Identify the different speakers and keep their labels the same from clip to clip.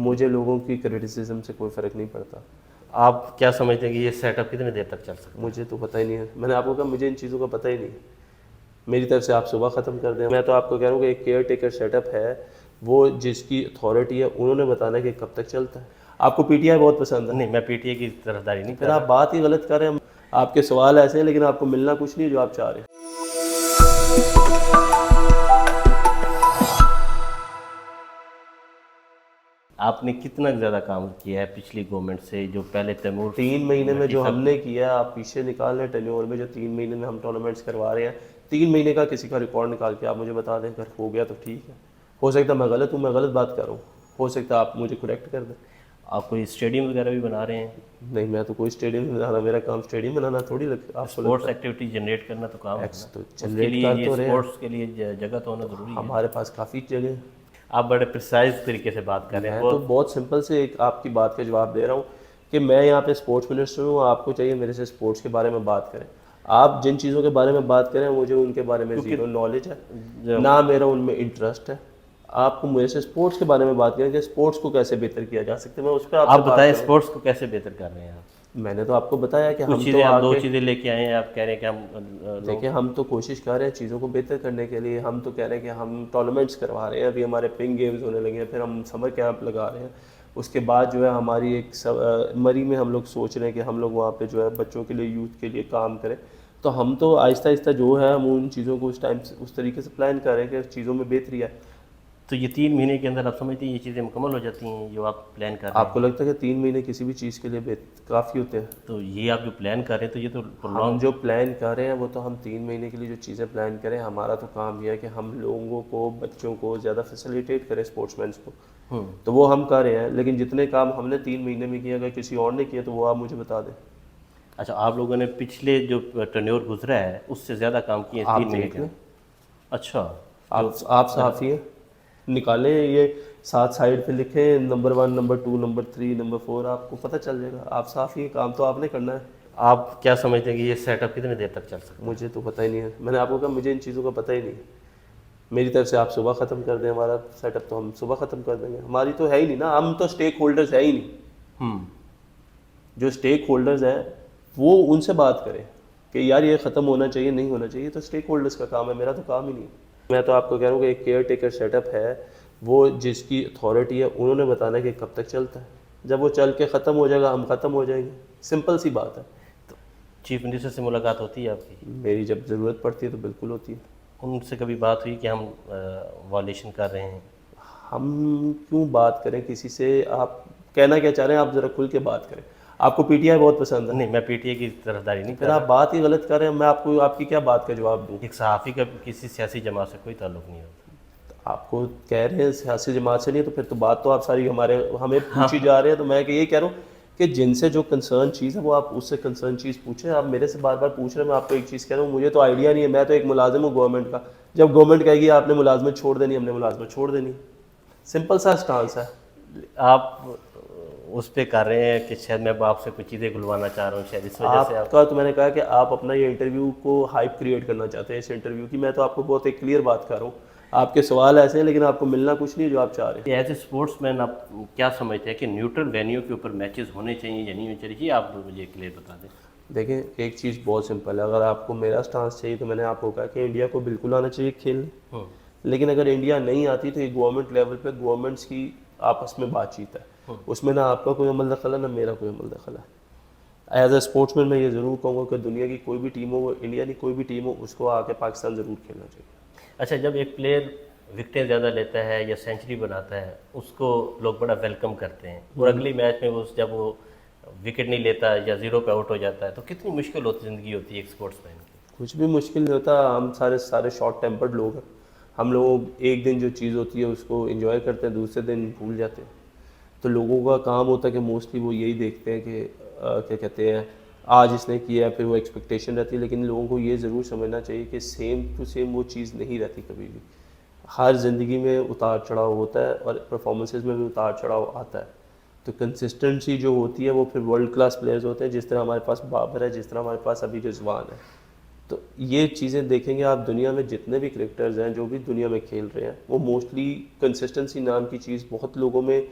Speaker 1: मुझे लोगों की क्रिटिसिज्म से कोई फ़र्क नहीं पड़ता।
Speaker 2: आप क्या समझते हैं कि ये सेटअप कितनी देर तक चल सकता है?
Speaker 1: मुझे तो पता ही नहीं है, मैंने आपको कहा मुझे इन चीज़ों का पता ही नहीं है। मेरी तरफ से आप सुबह ख़त्म कर दें। मैं तो आपको कह रहा हूँ कि एक केयर टेकर सेटअप है, वो जिसकी अथॉरिटी है उन्होंने बताना है कि कब तक चलता है। आपको पीटीआई बहुत पसंद है,
Speaker 2: नहीं, मैं पीटीए की तरफदारी
Speaker 1: तो
Speaker 2: नहीं
Speaker 1: फिर
Speaker 2: कर
Speaker 1: आप
Speaker 2: रहा।
Speaker 1: बात ही गलत कर रहे हैं। आपके सवाल ऐसे हैं लेकिन आपको मिलना कुछ नहीं है जो आप चाह रहे हैं।
Speaker 2: आपने कितना ज़्यादा काम किया है पिछली गवर्नमेंट से, जो पहले तैमूर
Speaker 1: 3 महीने में
Speaker 2: भट्टी
Speaker 1: जो
Speaker 2: साहब
Speaker 1: हमने किया, आप पीछे निकाल लें टेन्योर में, जो 3 महीने में हम टूर्नामेंट्स करवा रहे हैं, 3 महीने का किसी का रिकॉर्ड निकाल के आप मुझे बता दें, अगर हो गया तो ठीक है। हो सकता है मैं गलत हूँ, मैं गलत बात कर रहा हूँ, हो सकता है आप मुझे करेक्ट कर दें।
Speaker 2: आप कोई स्टेडियम वगैरह भी बना रहे हैं?
Speaker 1: नहीं, मैं तो कोई स्टेडियम नहीं बना रहा, मेरा काम स्टेडियम बनाना थोड़ी आपको
Speaker 2: स्पोर्ट्स
Speaker 1: लगता
Speaker 2: एक्टिविटी जनरेट करना तो काम
Speaker 1: है।
Speaker 2: है
Speaker 1: एक्स
Speaker 2: ना,
Speaker 1: तो
Speaker 2: उसके
Speaker 1: जनरेट
Speaker 2: लिए
Speaker 1: कर
Speaker 2: ये
Speaker 1: तो रहे हैं,
Speaker 2: स्पोर्ट्स के लिए जगह तो होना ज़रूरी है।
Speaker 1: हमारे पास काफ़ी जगह है।
Speaker 2: आप बड़े प्रिसाइज तरीके से बात कर रहे हैं
Speaker 1: मैं तो
Speaker 2: बहुत।
Speaker 1: बहुत सिंपल से एक आपकी बात का जवाब दे रहा हूँ कि मैं यहाँ पे स्पोर्ट्स मिनिस्टर हूँ, आपको चाहिए मेरे से स्पोर्ट्स के बारे में बात करें। आप जिन चीज़ों के बारे में बात करें मुझे उनके बारे में
Speaker 2: क्योंकि
Speaker 1: ज़ीरो नॉलेज है,
Speaker 2: जब
Speaker 1: ना मेरा उनमें इंटरेस्ट है। आपको मेरे से स्पोर्ट्स के बारे में बात करें कि स्पोर्ट्स को कैसे बेहतर किया जा सकता है, मैं उस पर
Speaker 2: आप
Speaker 1: आपसे बात
Speaker 2: बताएं
Speaker 1: करूँ।
Speaker 2: स्पोर्ट्स को कैसे बेहतर कर रहे हैं आप?
Speaker 1: मैंने तो आपको बताया कि
Speaker 2: कुछ
Speaker 1: हम तो
Speaker 2: चीज़ें आप दो
Speaker 1: आके
Speaker 2: चीज़ें लेके आए हैं, आप कह रहे हैं कि हम
Speaker 1: देखिए, हम तो कोशिश कर रहे हैं चीज़ों को बेहतर करने के लिए। हम तो कह रहे हैं कि हम टूर्नामेंट्स करवा रहे हैं, अभी हमारे पिंक गेम्स होने लगे हैं, फिर हम समर कैंप लगा रहे हैं। उसके बाद जो है हमारी मरी में हम लोग सोच रहे हैं कि हम लोग वहाँ पे जो है बच्चों के लिए, यूथ के लिए काम करें। तो हम तो आहिस्ता आहिस्ता जो है हम उन चीज़ों को उस टाइम से उस तरीके से प्लान कर रहे हैं कि चीज़ों में बेहतरी आए।
Speaker 2: तो ये 3 महीने के अंदर आप समझते हैं ये चीज़ें मुकम्मल हो जाती हैं जो आप प्लान कर रहे
Speaker 1: आपको
Speaker 2: हैं?
Speaker 1: लगता है कि 3 महीने किसी भी चीज़ के लिए काफ़ी होते हैं?
Speaker 2: तो ये आप जो प्लान कर रहे हैं तो ये तो
Speaker 1: हम
Speaker 2: प्रोलॉन्ग।
Speaker 1: जो प्लान कर रहे हैं वो तो हम 3 महीने के लिए जो चीज़ें प्लान करें, हमारा तो काम यह है कि हम लोगों को, बच्चों को ज़्यादा फैसिलिटेट करें, स्पोर्ट्समैन को। तो वो हम कर रहे हैं, लेकिन जितने काम हमने 3 महीने में किए अगर किसी और ने किए तो वो आप मुझे बता दें।
Speaker 2: अच्छा, आप लोगों ने पिछले जो टर्न्योर गुजरा है उससे ज़्यादा काम किए हैं
Speaker 1: आप
Speaker 2: 3 महीने
Speaker 1: देख
Speaker 2: के
Speaker 1: लें,
Speaker 2: अंदर? अच्छा। जो
Speaker 1: आप सहाफ़ी हैं, निकालें ये, साथ साइड पे लिखें नंबर 1, नंबर 2, नंबर 3, नंबर 4, आपको पता चल जाएगा। आप सहाफ़ी हैं, काम तो आपने करना है।
Speaker 2: आप क्या समझते हैं कि ये सेटअप कितनी देर तक चल सकता है?
Speaker 1: मुझे तो पता ही नहीं है, मैंने आपको कहा मुझे इन चीज़ों का पता ही नहीं है। मेरी तरफ से आप सुबह ख़त्म कर दें हमारा सेटअप, तो हम सुबह ख़त्म कर देंगे। हमारी तो है ही नहीं ना, हम तो स्टेक होल्डर्स है ही नहीं।
Speaker 2: हम्म।
Speaker 1: जो स्टेक होल्डर्स हैं वो उनसे बात करें कि यार ये ख़त्म होना चाहिए, नहीं होना चाहिए, तो स्टेक होल्डर्स का काम है, मेरा तो काम ही नहीं है। मैं तो आपको कह रहा हूँ कि एक केयर टेकर सेटअप है, वो जिसकी अथॉरिटी है उन्होंने बताना है कि कब तक चलता है। जब वो चल के ख़त्म हो जाएगा हम ख़त्म हो जाएंगे, सिंपल सी बात है।
Speaker 2: चीफ मिनिस्टर से मुलाकात होती है आपकी?
Speaker 1: मेरी जब ज़रूरत पड़ती है तो बिल्कुल होती है।
Speaker 2: उनसे कभी बात हुई कि हम वायलेशन कर रहे हैं?
Speaker 1: हम क्यों बात करें किसी से, आप कहना क्या चाह रहे हैं, आप ज़रा खुल के बात करें। आपको पीटीआई बहुत पसंद है,
Speaker 2: नहीं, मैं पीटीए की तरफदारी नहीं
Speaker 1: फिर
Speaker 2: कर
Speaker 1: आप
Speaker 2: रहा।
Speaker 1: बात ही गलत कर रहे हैं। मैं आपको आपकी क्या बात का जवाब दूँ?
Speaker 2: एक सहाफ़ी का किसी सियासी जमात से कोई ताल्लुक नहीं होता।
Speaker 1: आपको कह रहे हैं सियासी जमात से नहीं है, तो फिर तो बात तो आप सारी हमें
Speaker 2: हाँ।
Speaker 1: पूछी जा रहे हैं। तो मैं ये कह रहा हूँ कि जिनसे जो कंसर्न चीज़ है वो आप उससे कंसर्न चीज़ पूछें। आप मेरे से बार बार पूछ रहे हैं, मैं आपको एक चीज़ कह रहा हूँ, मुझे तो आइडिया नहीं है। मैं तो एक मुलाजिम हूँ गवर्नमेंट का। जब गवर्नमेंट कहेगी आपने मुलाजमत छोड़ देनी, हमने मुलाजमत छोड़ देनी, सिंपल सा स्टांस है।
Speaker 2: आप उस पे कर रहे हैं कि शायद मैं आपसे कुछ चीज़ें गुलवाना चाह रहा हूँ, शायद इस वजह से आप।
Speaker 1: आपका तो मैंने कहा कि आप अपना ये इंटरव्यू को हाइप क्रिएट करना चाहते हैं इस इंटरव्यू की। मैं तो आपको बहुत एक क्लियर बात कर रहा हूँ, आपके सवाल ऐसे हैं लेकिन आपको मिलना कुछ नहीं है जो आप चाह रहे हैं।
Speaker 2: एज ए स्पोर्ट्समैन आप क्या समझते हैं कि न्यूट्रल वेन्यू के ऊपर मैचेस होने चाहिए या नहीं होने चाहिए? ये आप मुझे क्लियर बता दें।
Speaker 1: देखें, एक चीज़ बहुत सिंपल है, अगर आपको मेरा स्टांस चाहिए तो मैंने आपको कहा कि इंडिया को बिल्कुल आना चाहिए खेलने। लेकिन अगर इंडिया नहीं आती तो ये गवर्नमेंट लेवल पे गवर्नमेंट्स की आपस में बातचीत है, उसमें ना आपका कोई अमल दखल है ना मेरा कोई अमल दखल है। एज ए स्पोर्ट्समैन मैं ये ज़रूर कहूँगा कि दुनिया की कोई भी टीम हो, वो इंडिया की कोई भी टीम हो, उसको आके पाकिस्तान ज़रूर खेलना चाहिए।
Speaker 2: अच्छा, जब एक प्लेयर विकेटें ज़्यादा लेता है या सेंचुरी बनाता है उसको लोग बड़ा वेलकम करते हैं, और अगली मैच में वो जब वो विकेट नहीं लेता या ज़ीरो पे आउट हो जाता है तो कितनी मुश्किल होती ज़िंदगी होती है एक स्पोर्ट्समैन की।
Speaker 1: कुछ भी मुश्किल नहीं होता, हम सारे सारे शॉर्ट टेम्पर्ड लोग हैं। हम लोग एक दिन जो चीज़ होती है उसको एंजॉय करते हैं, दूसरे दिन भूल जाते हैं। तो लोगों का काम होता है कि मोस्टली वो यही देखते हैं कि क्या कहते हैं, आज इसने किया, फिर वो एक्सपेक्टेशन रहती है। लेकिन लोगों को ये ज़रूर समझना चाहिए कि सेम टू सेम वो चीज़ नहीं रहती कभी भी। हर ज़िंदगी में उतार चढ़ाव होता है और परफॉर्मेंसेज में भी उतार चढ़ाव आता है। तो कंसिस्टेंसी जो होती है वो फिर वर्ल्ड क्लास प्लेयर्स होते हैं, जिस तरह हमारे पास बाबर है, जिस तरह हमारे पास अभी रिजवान है। तो ये चीज़ें देखेंगे आप, दुनिया में जितने भी क्रिकेटर्स हैं जो भी दुनिया में खेल रहे हैं वो मोस्टली कंसिस्टेंसी नाम की चीज़ बहुत लोगों में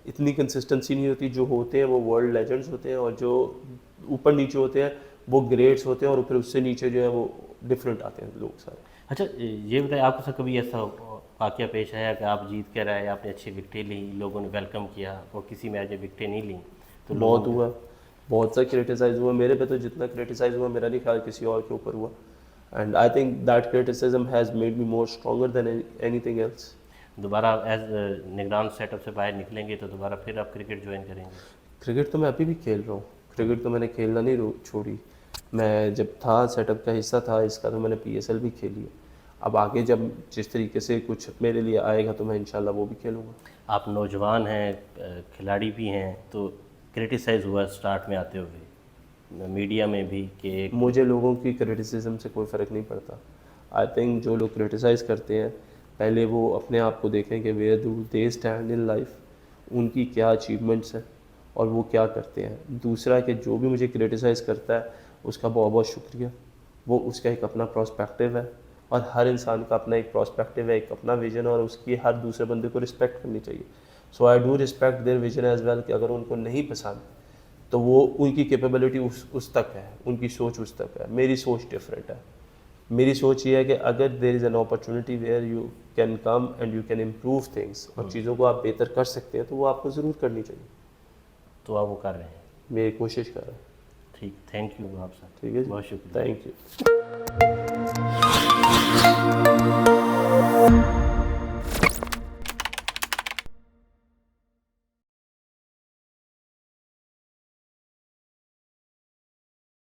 Speaker 1: इतनी कंसिस्टेंसी नहीं होती। जो होते हैं वो वर्ल्ड लेजेंड्स होते हैं, और जो ऊपर नीचे होते हैं वो ग्रेड्स होते हैं, और फिर उससे नीचे जो है वो डिफरेंट आते हैं लोग सारे।
Speaker 2: अच्छा, ये बताइए, आपके साथ कभी ऐसा वाक़या पेश आया कि आप जीत कर आए, आपने अच्छी विकटें ली, लोगों ने वेलकम किया, और किसी मैच में विकटें नहीं ली तो
Speaker 1: बहुत हुआ, बहुत सा क्रिटिसाइज हुआ। मेरे पे तो जितना क्रिटिसाइज हुआ मेरा नहीं ख्याल किसी और के ऊपर हुआ, and I think that criticism has made me more stronger than anything else.
Speaker 2: दोबारा एज निगरान सेटअप से बाहर निकलेंगे तो दोबारा फिर आप क्रिकेट ज्वाइन करेंगे?
Speaker 1: क्रिकेट तो मैं अभी भी खेल रहा हूँ, क्रिकेट तो मैंने खेलना नहीं छोड़ी। मैं जब था सेटअप का हिस्सा था इसका, तो मैंने PSL भी खेली है। अब आगे जब जिस तरीके से कुछ मेरे लिए आएगा तो मैं इंशाल्लाह वो भी खेलूँगा।
Speaker 2: आप नौजवान हैं, खिलाड़ी भी हैं, तो क्रिटिसाइज़ हुआ स्टार्ट में आते हुए मीडिया में भी कि
Speaker 1: मुझे लोगों की क्रिटिसिज्म से कोई फ़र्क नहीं पड़ता। आई थिंक जो लोग क्रिटिसाइज़ करते हैं पहले वो अपने आप को देखें कि where do they stand in life, उनकी क्या अचीवमेंट्स हैं और वो क्या करते हैं। दूसरा कि जो भी मुझे क्रिटिसाइज़ करता है उसका बहुत बहुत शुक्रिया, वो उसका एक अपना प्रोस्पेक्टिव है, और हर इंसान का अपना एक प्रोस्पेक्टिव है, एक अपना विजन, और उसकी हर दूसरे बंदे को रिस्पेक्ट करनी चाहिए। So I do respect their vision as well, कि अगर उनको नहीं पसंद तो वो उनकी कैपेबिलिटी उस तक है, उनकी सोच उस तक है। मेरी सोच डिफरेंट है। मेरी सोच ये है कि अगर there is an opportunity where you can come and you can improve things, और चीज़ों को आप बेहतर कर सकते हैं, तो वो आपको ज़रूर करनी चाहिए।
Speaker 2: तो आप वो कर रहे हैं।
Speaker 1: मेरी कोशिश कर रहा हूँ।
Speaker 2: ठीक, थैंक यू आप साहब,
Speaker 1: ठीक है जी,
Speaker 2: बहुत शुक्रिया।
Speaker 1: Thank you.